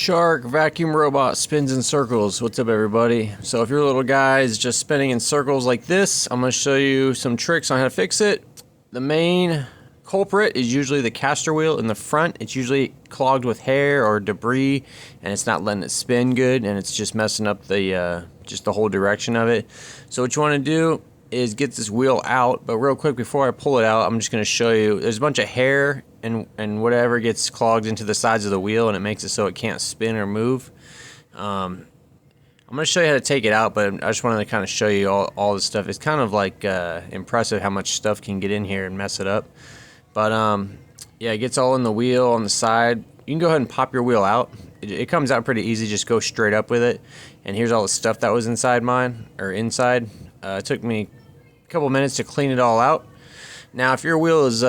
Shark vacuum robot spins in circles. What's up, everybody? So if your little guy is just spinning in circles like this, I'm going to show you some tricks on how to fix it. The main culprit is usually the caster wheel in the front. It's usually clogged with hair or debris, and it's not letting it spin good, and it's just messing up the just the whole direction of it. So what you want to do is get this wheel out, but real quick before I pull it out, I'm just going to show you there's a bunch of hair and whatever gets clogged into the sides of the wheel, and it makes it so it can't spin or move. I'm going to show you how to take it out, but I just wanted to kind of show you all this stuff. It's kind of like impressive how much stuff can get in here and mess it up. But yeah, it gets all in the wheel on the side. You can go ahead and pop your wheel out. It comes out pretty easy. Just go straight up with it. And here's all the stuff that was inside mine, or inside. It took me a couple minutes to clean it all out. Now, if your wheel is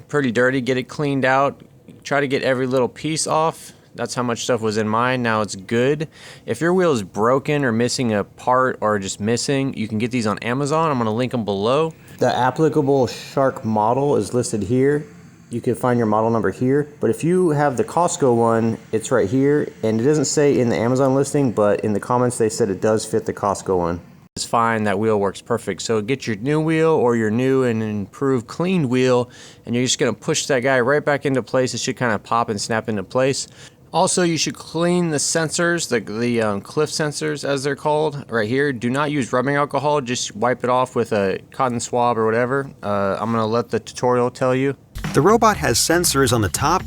pretty dirty, get it cleaned out. Try to get every little piece off. That's how much stuff was in mine. Now it's good. If your wheel is broken or missing a part or just missing, you can get these on Amazon. I'm going to link them below. The applicable Shark model is listed here. You can find your model number here. But if you have the Costco one, it's right here. And it doesn't say in the Amazon listing, but in the comments they said it does fit the Costco one. It's fine, that wheel works perfect. So get your new wheel or your new and improved cleaned wheel, and you're just going to push that guy right back into place. It should kind of pop and snap into place. Also, you should clean the sensors, the cliff sensors as they're called, right here. Do not use rubbing alcohol. Just wipe it off with a cotton swab or whatever. I'm going to let the tutorial tell you. The robot has sensors on the top,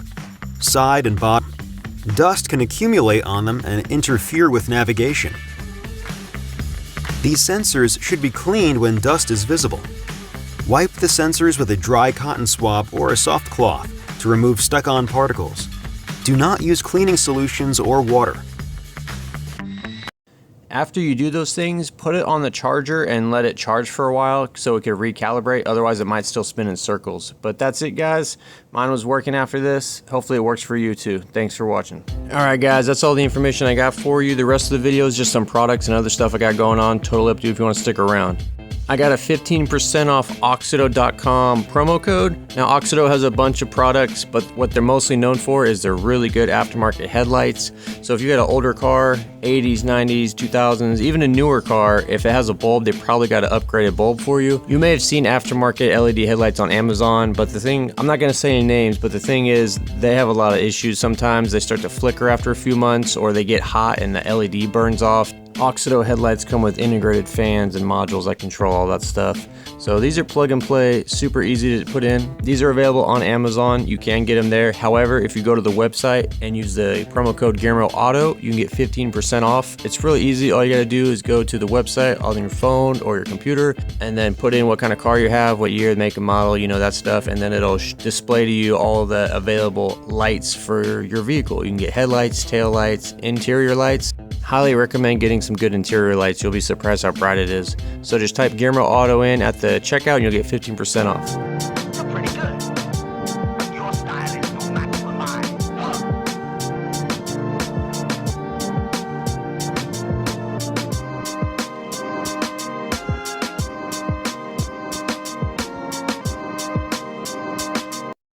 side, and bottom. Dust can accumulate on them and interfere with navigation. These sensors should be cleaned when dust is visible. Wipe the sensors with a dry cotton swab or a soft cloth to remove stuck-on particles. Do not use cleaning solutions or water. After you do those things, put it on the charger and let it charge for a while so it can recalibrate. Otherwise, it might still spin in circles. But that's it, guys. Mine was working after this. Hopefully, it works for you too. Thanks for watching. All right, guys, that's all the information I got for you. The rest of the video is just some products and other stuff I got going on. Totally up to you if you want to stick around. I got a 15% off AUXITO.com promo code. Now, AUXITO has a bunch of products, but what they're mostly known for is their really good aftermarket headlights. So if you got an older car, 80s, 90s, 2000s, even a newer car, if it has a bulb, they probably got an upgraded bulb for you. You may have seen aftermarket LED headlights on Amazon, but the thing, I'm not going to say any names, but the thing is, they have a lot of issues. Sometimes they start to flicker after a few months, or they get hot and the LED burns off. AUXITO headlights come with integrated fans and modules that control all that stuff. So these are plug and play, super easy to put in. These are available on Amazon. You can get them there. However, if you go to the website and use the promo code GearmoAuto, you can get 15% off. It's really easy. All you got to do is go to the website on your phone or your computer and then put in what kind of car you have, what year, make, and model, you know, that stuff. And then it'll display to you all the available lights for your vehicle. You can get headlights, tail lights, interior lights. Highly recommend getting some good interior lights. You'll be surprised how bright it is. So just type GearmoAuto in at the checkout and you'll get 15% off.